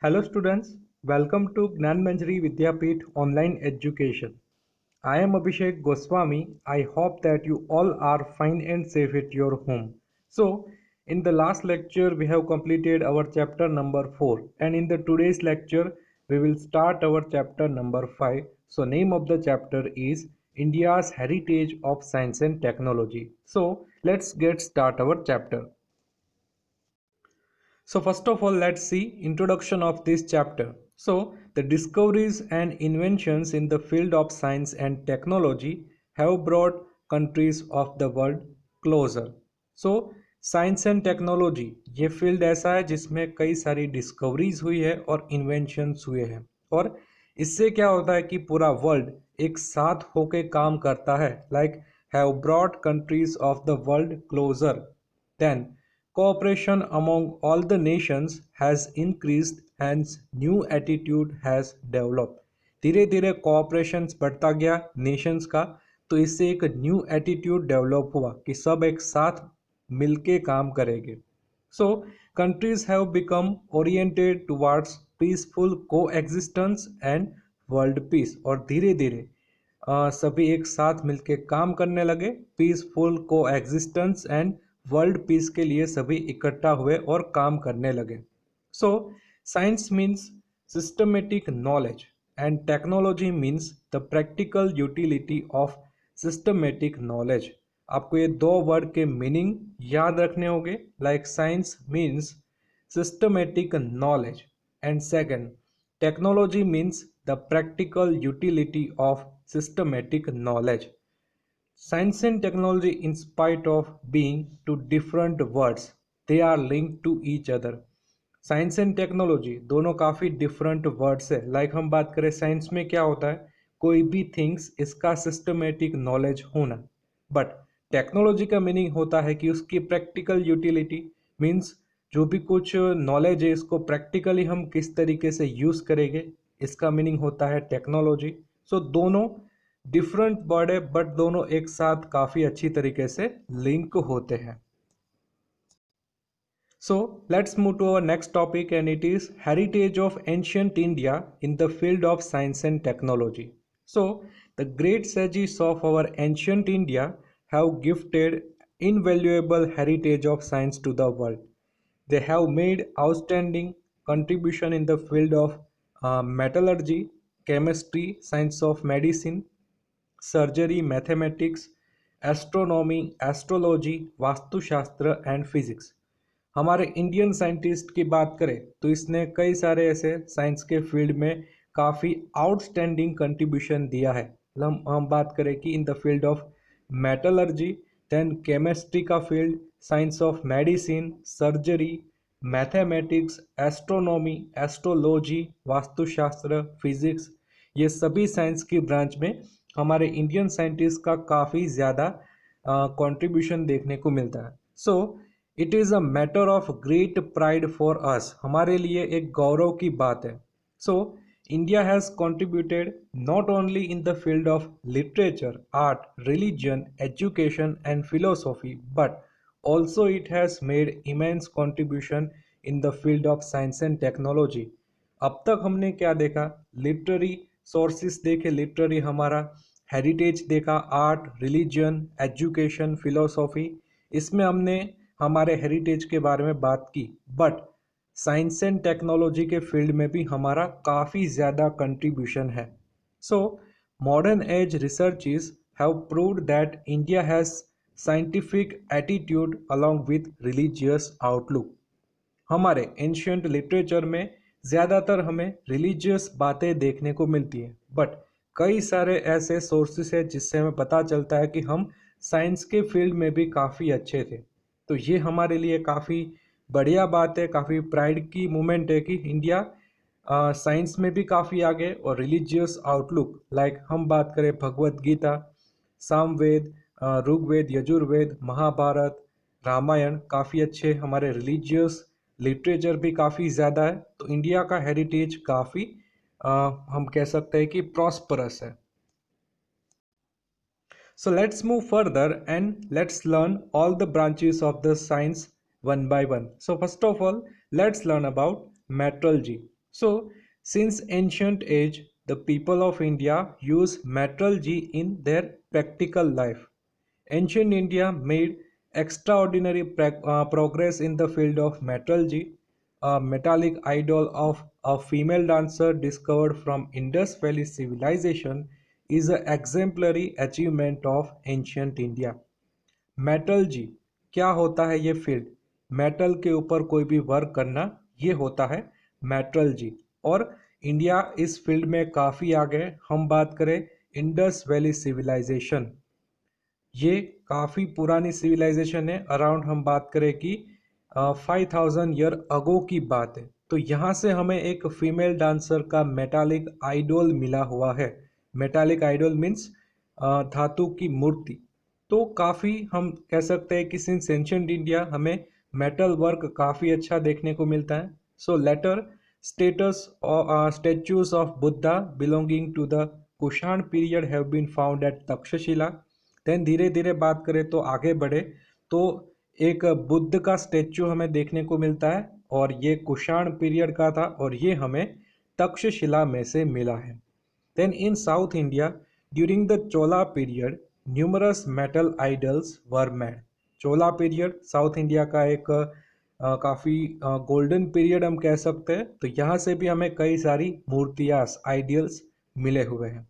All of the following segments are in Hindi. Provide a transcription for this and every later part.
Hello students, welcome to Gnan Manjari Vidyapeeth Online Education. I am Abhishek Goswami. I hope that you all are fine and safe at your home. So, in the last lecture we have completed our chapter number 4 and in the today's lecture we will start our chapter number 5. So, name of the chapter is India's Heritage of Science and Technology. So, let's get start our chapter. So first of all, let's see introduction of this chapter. So the discoveries and inventions in the field of science and technology have brought countries of the world closer. So science and technology ये फील्ड ऐसा है जिसमें कई सारी डिस्कवरीज हुई है और इन्वेंशंस हुए हैं और इससे क्या होता है कि पूरा वर्ल्ड एक साथ होके काम करता है like have brought countries of the world closure then cooperation among all the nations has increased, hence new attitude has developed. धीरे धीरे कोऑपरेशन बढ़ता गया नेशंस का, तो इससे एक न्यू एटीट्यूड डेवलप हुआ कि सब एक साथ मिलके काम करेंगे. So countries have become oriented towards peaceful coexistence and world peace. और धीरे धीरे सभी एक साथ मिलके काम करने लगे peaceful coexistence and world peace के लिए सभी इकट्ठा हुए और काम करने लगे. So science means systematic knowledge and technology means the practical utility of systematic knowledge. आपको ये दो वर्ड के मीनिंग याद रखने होंगे like science means systematic knowledge and second technology means the practical utility of systematic knowledge. Science and technology, in spite of being two different words, they are linked to each other. Science and technology दोनों काफ़ी डिफरेंट वर्ड्स है लाइक हम बात करें साइंस में क्या होता है कोई भी थिंग्स इसका सिस्टमेटिक नॉलेज होना बट टेक्नोलॉजी का मीनिंग होता है कि उसकी प्रैक्टिकल यूटिलिटी मीन्स जो भी कुछ नॉलेज है इसको प्रैक्टिकली हम किस तरीके से यूज़ करेंगे इसका मीनिंग होता है टेक्नोलॉजी. सो दोनों डिफरेंट वर्ड है बट दोनों एक साथ काफ़ी अच्छी तरीके से लिंक होते हैं. So let's move to our next topic and it is heritage of ancient India in the field of science and technology. So the great sages of our ancient India have gifted invaluable heritage of science to the world. They have made outstanding contribution in the field of metallurgy, chemistry, science of medicine, surgery, mathematics, astronomy, astrology, Vastushastra and physics. हमारे इंडियन साइंटिस्ट की बात करें तो इसने कई सारे ऐसे साइंस के फील्ड में काफ़ी आउटस्टैंडिंग कंट्रीब्यूशन दिया है. हम बात करें कि in the field of metallurgy then chemistry का field science of medicine surgery mathematics astronomy astrology vastushastra physics ये सभी साइंस की ब्रांच में हमारे इंडियन साइंटिस्ट का काफ़ी ज़्यादा कंट्रीब्यूशन देखने को मिलता है. So it is a matter of great pride for us. हमारे लिए एक गौरव की बात है. So India has contributed not only in the field of literature, art, religion, education and philosophy, but also it has made immense contribution in the field of science and technology. अब तक हमने क्या देखा लिटरेरी सोर्सेस देखे लिटरेरी हमारा हेरिटेज देखा आर्ट रिलीजन एजुकेशन फिलोसॉफी इसमें हमने हमारे हेरिटेज के बारे में बात की बट साइंस एंड टेक्नोलॉजी के फील्ड में भी हमारा काफ़ी ज़्यादा कंट्रीब्यूशन है. So modern age researches have proved that India has scientific attitude along with religious outlook. हमारे एंशियंट लिटरेचर में ज़्यादातर हमें रिलीजियस बातें देखने को मिलती हैं बट कई सारे ऐसे सोर्सेस हैं जिससे हमें पता चलता है कि हम साइंस के फील्ड में भी काफ़ी अच्छे थे. तो ये हमारे लिए काफ़ी बढ़िया बात है काफ़ी प्राइड की मोमेंट है कि इंडिया साइंस में भी काफ़ी आगे और रिलीजियस आउटलुक लाइक हम बात करें भगवत गीता सामवेद ऋग्वेद यजुर्वेद महाभारत रामायण काफ़ी अच्छे हमारे रिलीजियस लिटरेचर भी काफ़ी ज़्यादा है. तो इंडिया का हेरिटेज काफ़ी हम कह सकते हैं कि प्रॉस्परस है. So let's move further and let's learn all the branches of the science one by one. So first of all, let's learn about metallurgy. So, since ancient age, the people of India use metallurgy in their practical life. Ancient India made extraordinary progress in the field of metallurgy. A metallic idol of a female dancer discovered from Indus Valley civilization is an exemplary achievement of ancient India. Metallurgy क्या होता है ये फील्ड? मेटल के ऊपर कोई भी वर्क करना, ये होता है मेटलर्जी। और इंडिया इस फील्ड में काफ़ी आगे है। हम बात करें इंडस वैली सिविलाइजेशन, ये काफ़ी पुरानी सिविलाइजेशन है। अराउंड हम बात करें कि 5000 ईयर अगो की बात है। तो यहाँ से हमें एक फीमेल डांसर का मेटालिक आइडोल मिला हुआ है। मेटालिक आइडोल मीन्स धातु की मूर्ति। तो काफ़ी हम कह सकते हैं कि सिंस एंशिएंट इंडिया हमें मेटल वर्क काफ़ी अच्छा देखने को मिलता है। So later statues statues of Buddha belonging to the Kushan period have been found at Taxila. Then धीरे धीरे बात करें तो आगे बढ़े तो एक बुद्ध का स्टेच्यू हमें देखने को मिलता है और ये कुषाण पीरियड का था और ये हमें तक्षशिला में से मिला है। Then in south India during the Chola period numerous metal idols were made. Chola period south India का एक काफ़ी गोल्डन पीरियड हम कह सकते हैं। तो यहाँ से भी हमें कई सारी मूर्तियाँ आइडियल्स मिले हुए हैं।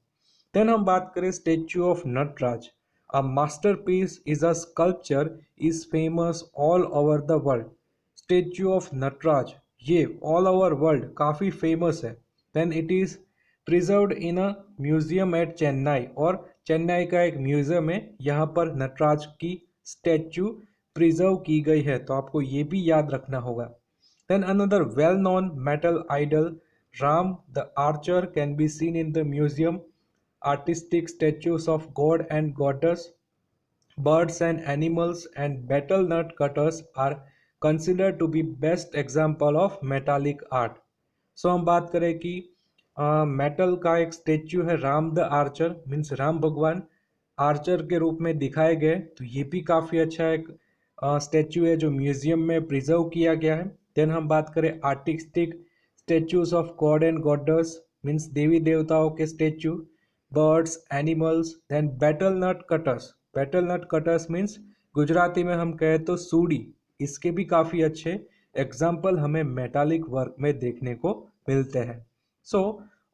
देन हम बात करें statue of Nataraj. A masterpiece is a sculpture is famous all over the world. Statue of Nataraj ये ऑल ओवर वर्ल्ड काफ़ी फेमस है। Then it is preserved in a museum at Chennai, और चेन्नई का एक म्यूजियम है, यहाँ पर नटराज की स्टैचू प्रिजर्व की गई है। तो आपको ये भी याद रखना होगा। Then another well known metal idol Ram the archer can be seen in the museum. Artistic statues of god and goddess, birds and animals, and betel nut cutters are considered to be best example of metallic art. सो हम बात करें कि मेटल का एक स्टेच्यू है Ram the Archer, means Ram भगवान आर्चर के रूप में दिखाए गए। तो ये भी काफ़ी अच्छा एक स्टेच्यू है जो म्यूजियम में प्रिजर्व किया गया है। देन हम बात करें artistic statues of god and goddess, means देवी देवताओं के statue, birds animals. Then betel nut cutters, betel nut cutters means Gujarati में हम कहें तो सूडी, इसके भी काफ़ी अच्छे एग्जाम्पल हमें मेटालिक वर्क में देखने को मिलते हैं। So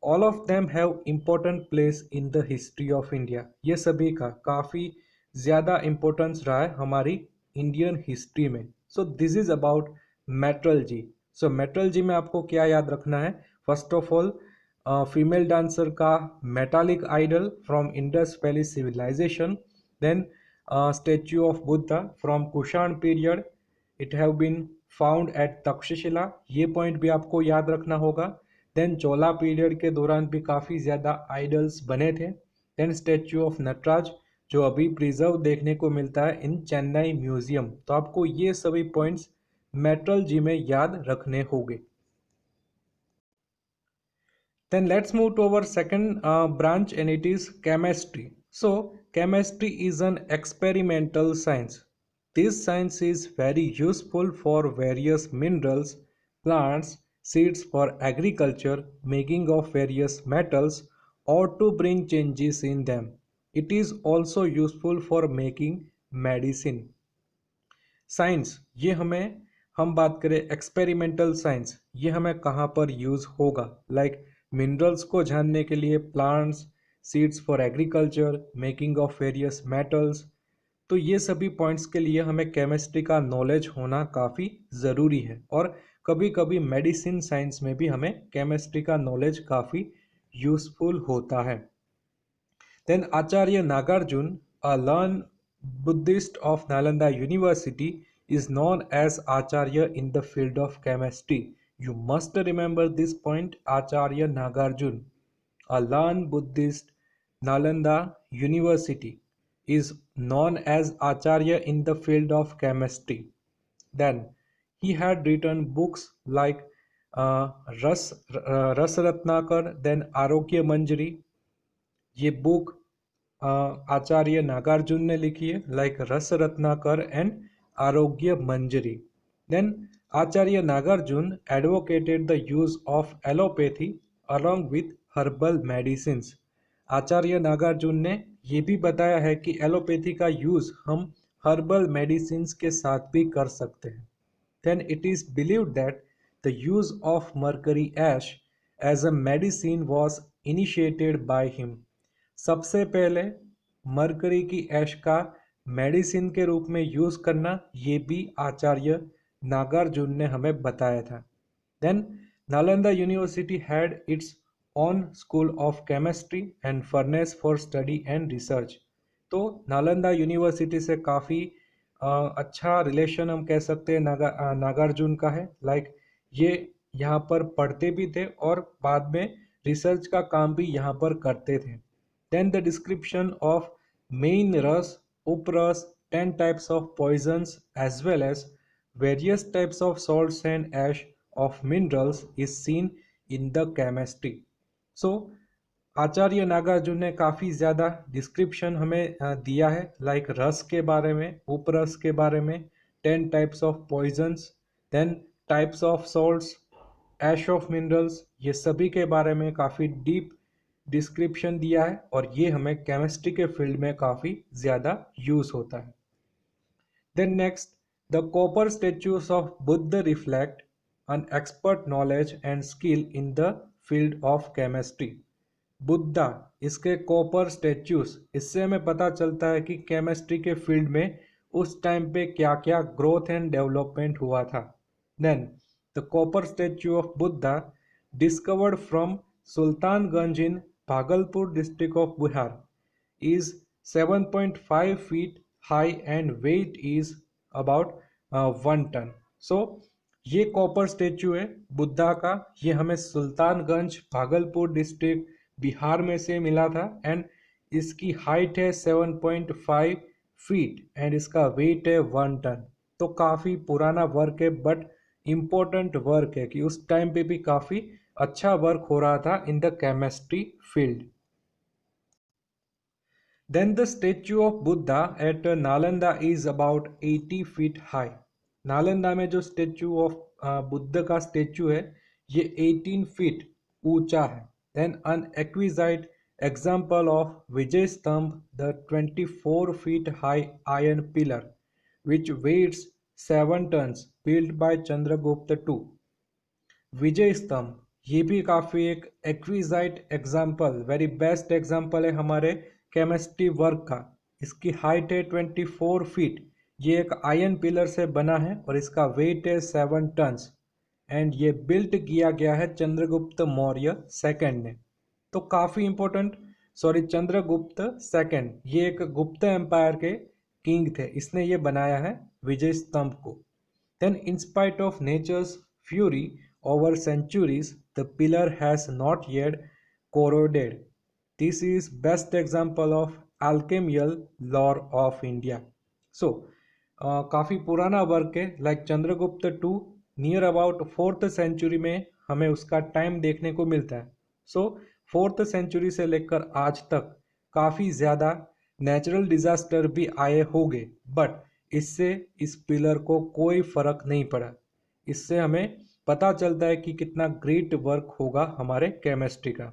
all of them have important place in the history of India. ये सभी का काफ़ी ज़्यादा इम्पोर्टेंस रहा है हमारी इंडियन हिस्ट्री में। So this is about metallurgy. So metallurgy में आपको क्या याद रखना है? First of all female dancer का metallic idol from Indus valley civilization. Then statue of Buddha from Kushan period, it have been found at Taxila, ये पॉइंट भी आपको याद रखना होगा। देन चोला पीरियड के दौरान भी काफ़ी ज़्यादा आइडल्स बने थे। देन स्टेच्यू ऑफ नटराज जो अभी प्रिजर्व देखने को मिलता है इन चेन्नई म्यूजियम। तो आपको ये सभी पॉइंट्स मेटलर्जी में याद रखने होंगे। Then let's move to our second branch, and it is chemistry. So chemistry is an experimental science. This science is very useful for various minerals, plants, seeds for agriculture, making of various metals, or to bring changes in them. It is also useful for making medicine. Science ये हमें, हम बात करें एक्सपेरिमेंटल साइंस, ये हमें कहाँ पर यूज़ होगा? लाइक मिनरल्स को जानने के लिए, plants, seeds for agriculture, making of various metals. तो ये सभी पॉइंट्स के लिए हमें केमिस्ट्री का नॉलेज होना काफ़ी ज़रूरी है। और कभी कभी मेडिसिन साइंस में भी हमें केमिस्ट्री का नॉलेज काफ़ी यूज़फुल होता है। Then Acharya Nagarjuna, a learned Buddhist of Nalanda University, is known as Acharya in the field of chemistry. You must remember this point, Acharya Nagarjuna, a learned Buddhist Nalanda University, is known as Acharya in the field of chemistry. Then he had written books like Ras Ratnakar, then Arogya Manjari, ये बुक आचार्य नागार्जुन ने लिखी है, like Rasa Ratnakara and Arogya Manjari. Then Acharya Nagarjuna advocated the use of allopathy along with herbal medicines. आचार्य नागार्जुन ने ये भी बताया है कि एलोपैथी का यूज हम हर्बल मेडिसिन्स के साथ भी कर सकते हैं. Then it is believed that the use of mercury ash as a medicine was initiated by him. सबसे पहले मरकरी की ऐश का मेडिसिन के रूप में यूज करना ये भी आचार्य नागार्जुन ने हमें बताया था. Then Nalanda university had its own school of chemistry and furnace for study and research. तो नालंदा यूनिवर्सिटी से काफ़ी अच्छा रिलेशन हम कह सकते हैं नागार्जुन का है. लाइक ये यहाँ पर पढ़ते भी थे और बाद में रिसर्च का काम भी यहाँ पर करते थे. Then the description of main rus, uprus, 10 types of poisons as well as various types of salts and ash of minerals is seen in the chemistry. So आचार्य नागार्जुन ने काफ़ी ज़्यादा डिस्क्रिप्शन हमें दिया है. लाइक रस के बारे में, उपरस के बारे में, 10 types of poisons, then types of salts, ash of minerals, ये सभी के बारे में काफ़ी डीप डिस्क्रिप्शन दिया है और ये हमें केमिस्ट्री के फील्ड में काफ़ी ज़्यादा यूज़ होता है. Then next, the copper statues of Buddha reflect an expert knowledge and skill in the field of chemistry. Buddha, इसके कॉपर स्टेच्यूज, इससे हमें पता चलता है कि केमिस्ट्री के फील्ड में उस टाइम पे क्या क्या ग्रोथ एंड डेवलपमेंट हुआ था. Then the copper statue of Buddha discovered from Sultanganj in Bhagalpur district of Bihar is 7.5 feet high and weight is about 1 ton. So ये कॉपर स्टेच्यू है बुद्धा का. ये हमें सुल्तानगंज भागलपुर डिस्ट्रिक्ट बिहार में से मिला था एंड इसकी हाइट है 7.5 फीट एंड इसका वेट है 1 टन. तो काफ़ी पुराना वर्क है बट इम्पोर्टेंट वर्क है कि उस टाइम पे भी काफ़ी अच्छा वर्क हो रहा था in the chemistry field. Then the statue of Buddha at Nalanda is about 80 feet high. Nalanda में जो स्टेच्यू ऑफ बुद्ध का स्टेच्यू है ये 18 फीट ऊंचा है. Then an exquisite example of Vijay Stambh, the 24 feet high iron pillar which weights 7 tons build by Chandragupta two. Vijay Stambh ये भी काफ़ी एक exquisite example, very best example है हमारे केमिस्ट्री वर्क का. इसकी हाइट है 24 फीट. ये एक आयरन पिलर से बना है और इसका वेट है 7 टन्स एंड ये बिल्ट किया गया है चंद्रगुप्त मौर्य सेकंड ने. तो काफ़ी इंपॉर्टेंट, चंद्रगुप्त सेकंड ये एक गुप्त एम्पायर के किंग थे, इसने ये बनाया है विजय स्तंभ को. Then in spite of nature's fury over centuries, the pillar has not yet corroded. This is best example of alchemical lore of India. So, काफ़ी पुराना वर्क है. Like Chandragupta two near about 4th century में हमें उसका टाइम देखने को मिलता है. सो 4th सेंचुरी से लेकर आज तक काफ़ी ज़्यादा नेचुरल डिज़ास्टर भी आए होंगे बट इससे इस पिलर को कोई फ़र्क नहीं पड़ा. इससे हमें पता चलता है कि कितना ग्रेट वर्क होगा हमारे केमिस्ट्री का.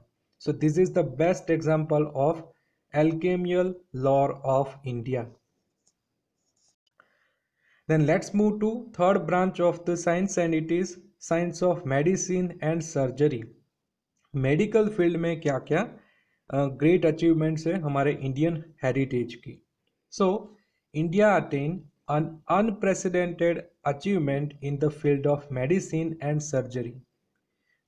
So this is the best example of alchemical lore of India. Then let's move to third branch of the science and it is science of medicine and surgery. Medical field में क्या क्या ग्रेट अचीवमेंट्स है हमारे इंडियन हेरिटेज की. So India attain an unprecedented achievement in the field of medicine and surgery.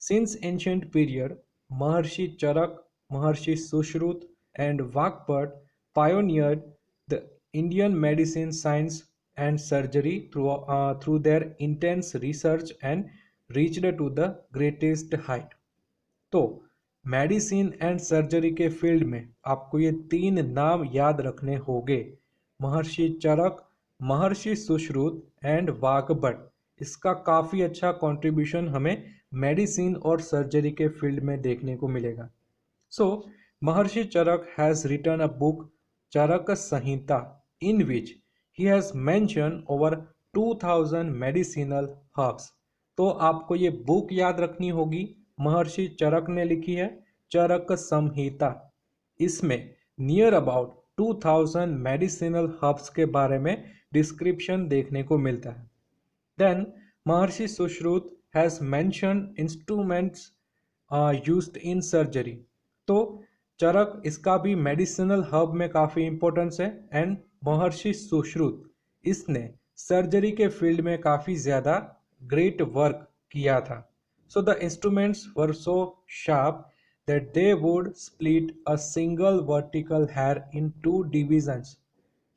Since ancient period, Maharshi Charak, Maharshi Sushruta and Vakpat pioneered the Indian medicine science and surgery through their intense research and reached to the greatest height. तो मेडिसिन एंड सर्जरी के फील्ड में आपको ये 3 नाम याद रखने होंगे. महर्षि चरक, महर्षि सुश्रुत एंड वाघभट. इसका काफ़ी अच्छा कंट्रीब्यूशन हमें मेडिसिन और सर्जरी के फील्ड में देखने को मिलेगा. So Maharshi Charak has written a book Charak Samhita in which he has mention over 2000 medicinal herbs. तो आपको ये बुक याद रखनी होगी, महर्षि चरक ने लिखी है, चरक संहिता। इसमें नियर अबाउट 2000 मेडिसिनल हर्ब्स के बारे में डिस्क्रिप्शन देखने को मिलता है। Then Maharshi Sushruta has mentioned instruments used in surgery. तो चरक इसका भी मेडिसिनल हर्ब में काफ़ी इंपॉर्टेंस है। एंड महर्षि सुश्रुत इसने सर्जरी के फील्ड में काफ़ी ज़्यादा ग्रेट वर्क किया था। So the instruments were so sharp that they would split a single vertical hair in two divisions।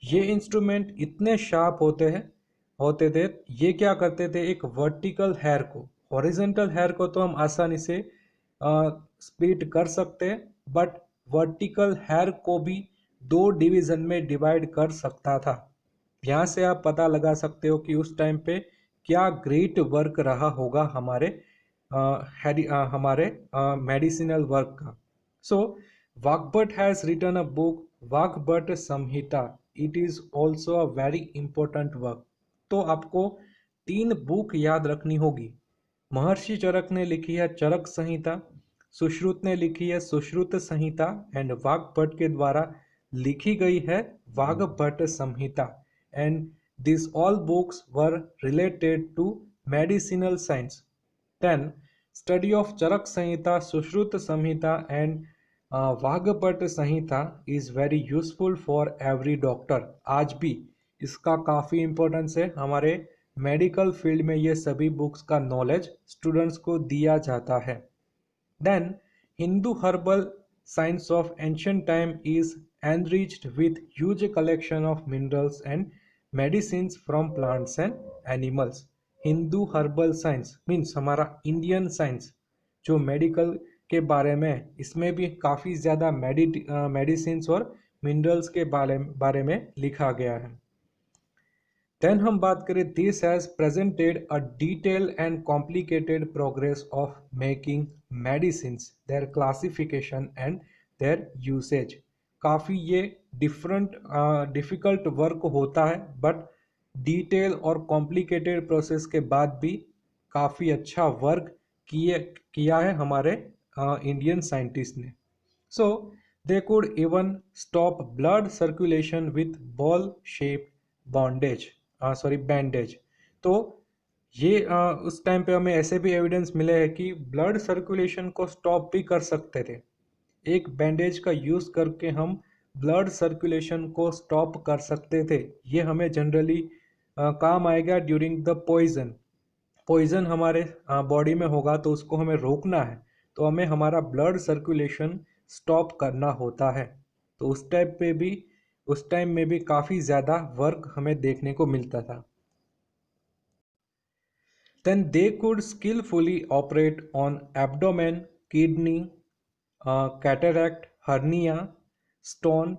ये इंस्ट्रूमेंट इतने शार्प होते थे, ये क्या करते थे, एक वर्टिकल हेयर को, हॉरिजेंटल हेयर को तो हम आसानी से स्प्लिट कर सकते हैं, बट वर्टिकल हेयर को भी दो डिवीजन में डिवाइड कर सकता था। यहाँ से आप पता लगा सकते हो कि उस टाइम पे क्या ग्रेट वर्क रहा होगा हमारे मेडिसिनल वर्क का। So Vagbhata has written a book Vagbhata Samhita. It is also a very important work. तो आपको 3 बुक याद रखनी होगी। महर्षि चरक ने लिखी है चरक संहिता, सुश्रुत ने लिखी है सुश्रुत संहिता, एंड वाग्भट के द्वारा लिखी गई है Vagbhata Samhita. And this all books were related to medicinal science. Then, study of Charak Samhita, Sushruta Samhita and Vagbhata Samhita is very useful for every doctor. आज भी इसका काफ़ी इम्पोर्टेंस है, हमारे मेडिकल फील्ड में ये सभी बुक्स का नॉलेज स्टूडेंट्स को दिया जाता है। Then Hindu herbal science of ancient time is enriched with huge collection of minerals and medicines from plants and animals. Hindu herbal science means हमारा इंडियन साइंस जो मेडिकल के बारे में, इसमें भी काफ़ी ज़्यादा मेडिसिन्स और मिनरल्स के बारे में लिखा गया है। देन हम बात करें, this has presented a detail and complicated progress of making medicines, their classification and their usage. काफ़ी ये डिफ़िकल्ट वर्क होता है, बट डिटेल और कॉम्प्लिकेटेड प्रोसेस के बाद भी काफ़ी अच्छा वर्क किया है हमारे इंडियन साइंटिस्ट ने। So they could even stop blood circulation with ball shaped bandage. तो ये उस टाइम पे हमें ऐसे भी एविडेंस मिले हैं कि ब्लड सर्कुलेशन को स्टॉप भी कर सकते थे। एक बैंडेज का यूज़ करके हम ब्लड सर्कुलेशन को स्टॉप कर सकते थे। ये हमें जनरली काम आएगा ड्यूरिंग द पॉइजन हमारे बॉडी में होगा तो उसको हमें रोकना है, तो हमें हमारा ब्लड सर्कुलेशन स्टॉप करना होता है। तो उस टाइम में भी काफ़ी ज़्यादा वर्क हमें देखने को मिलता था। Then they could skilfully operate on abdomen, kidney, cataract, hernia, stone,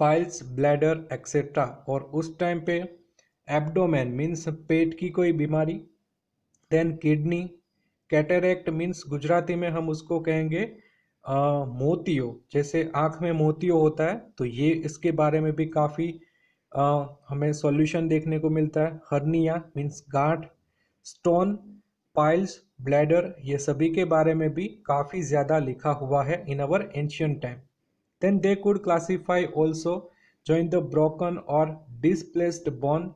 piles, bladder etcetera. और उस टाइम पे एब्डोमेन मीन्स पेट की कोई बीमारी, then kidney, cataract means Gujarati में हम उसको कहेंगे मोतियो, जैसे आँख में मोतियो होता है, तो ये इसके बारे में भी काफ़ी हमें सॉल्यूशन देखने को मिलता है। हर्निया मीन्स गांठ, स्टोन, पाइल्स, ब्लैडर, ये सभी के बारे में भी काफ़ी ज़्यादा लिखा हुआ है in our ancient time. Then they could classify also, join the broken or displaced bone,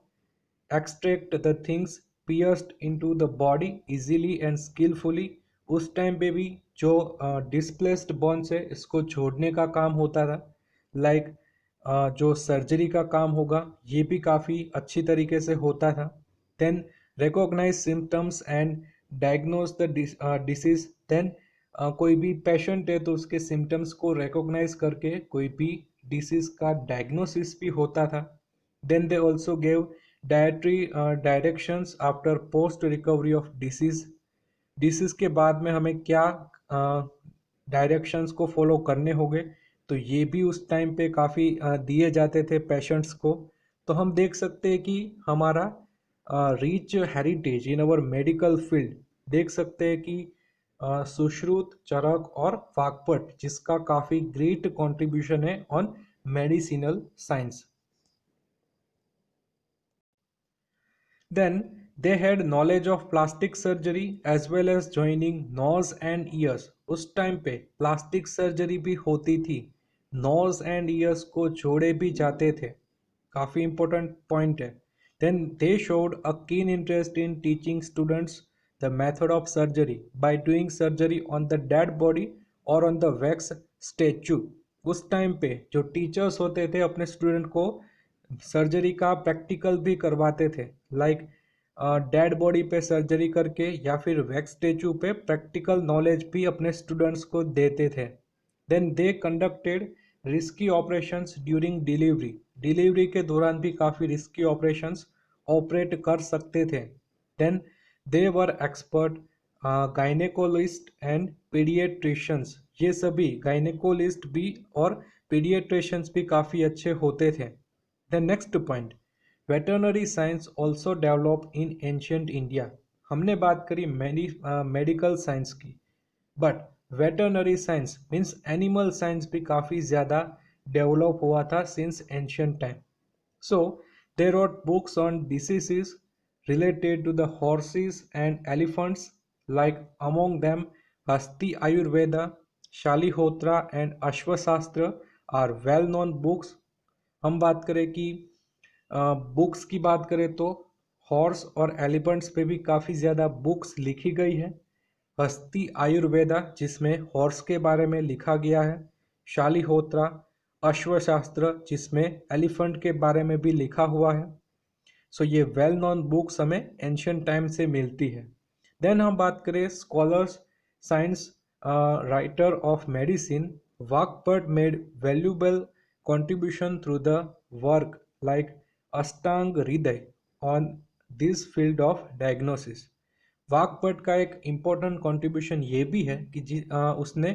extract the things pierced into the body easily and skillfully। उस टाइम पे भी जो डिस्प्लेस्ड बोन्स है इसको जोड़ने का काम होता था। लाइक जो सर्जरी का काम होगा ये भी काफ़ी अच्छी तरीके से होता था। Then recognise symptoms and diagnose the disease. Then कोई भी पेशेंट है तो उसके सिम्टम्स को रिकॉग्नाइज करके कोई भी डिसीज का डायग्नोसिस भी होता था। Then they also gave dietary directions after post recovery of disease के बाद में हमें क्या डायरेक्शंस को फॉलो करने होंगे, तो ये भी उस टाइम पे काफ़ी दिए जाते थे पेशेंट्स को। तो हम देख सकते हैं कि हमारा रिच हेरिटेज इन अवर मेडिकल फील्ड देख सकते हैं कि सुश्रुत, चरक और वाग्भट जिसका काफ़ी ग्रेट कंट्रीब्यूशन है on medicinal science. Then they had knowledge of plastic surgery as well as joining nose and ears. उस टाइम पे प्लास्टिक सर्जरी भी होती थी, नोज एंड ईयर्स को जोड़े भी जाते थे, काफ़ी इंपॉर्टेंट पॉइंट है. Then they showed a keen interest in teaching students the method of surgery by doing surgery on the dead body और ऑन द वैक्स स्टेचू. उस टाइम पे जो टीचर्स होते थे अपने स्टूडेंट को सर्जरी का प्रैक्टिकल भी करवाते थे, लाइक डेड बॉडी पे सर्जरी करके या फिर वैक्स स्टेचू पे प्रैक्टिकल नॉलेज भी अपने स्टूडेंट्स को देते थे. Then they conducted risky operations during delivery. Delivery के दौरान भी काफ़ी रिस्की ऑपरेशंस ऑपरेट कर सकते थे. Then they were expert gynaecologist and paediatricians. ये सभी गायनेकोलिस्ट भी और पीडियाट्रिशियंस भी काफ़ी अच्छे होते थे. The next point, veterinary science also develop in ancient India. हमने बात करी मेडिकल साइंस की, but veterinary science means animal science भी काफ़ी ज़्यादा डेवलप हुआ था since ancient time. So they wrote books on diseases related to the horses and elephants, like among them Hasti Ayurveda, Shalihotra and Ashwashastra are well known books. हम बात करें कि बुक्स की बात करें तो हॉर्स और एलिफेंट्स पे भी काफ़ी ज़्यादा बुक्स लिखी गई है. हस्ती आयुर्वेदा जिसमें हॉर्स के बारे में लिखा गया है, शालिहोत्रा अश्वशास्त्र जिसमें एलिफेंट के बारे में भी लिखा हुआ है. सो ये वेल नोन बुक्स हमें एंशियंट टाइम से मिलती है. देन हम बात करें scholars, science, writer of medicine, Vagbhata made valuable contribution through the work like Ashtang Hriday on this field of diagnosis. वाकपट का एक इम्पोर्टेंट कंट्रीब्यूशन ये भी है कि उसने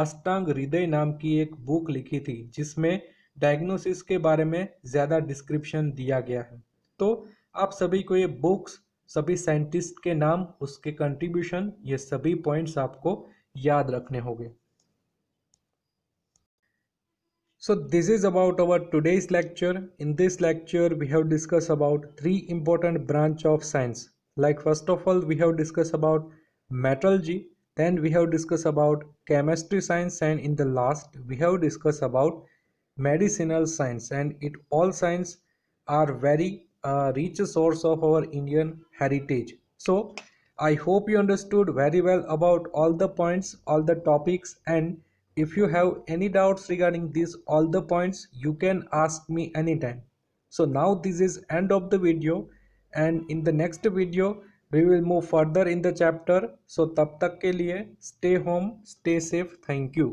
अष्टांग हृदय नाम की एक बुक लिखी थी जिसमें डायग्नोसिस के बारे में ज़्यादा डिस्क्रिप्शन दिया गया है. तो आप सभी को ये बुक्स, सभी साइंटिस्ट के नाम, उसके कंट्रीब्यूशन, ये सभी पॉइंट्स आपको याद रखने होंगे. So this is about our today's lecture. In this lecture we have discussed about three important branch of science. Like first of all we have discussed about metallurgy, then we have discussed about chemistry science, and in the last we have discussed about medicinal science. And it all science are very rich source of our Indian heritage. So I hope you understood very well about all the points, all the topics, and if you have any doubts regarding these all the points, you can ask me anytime. So now this is end of the video, and in the next video we will move further in the chapter. So tab tak ke liye stay home, stay safe. Thank you.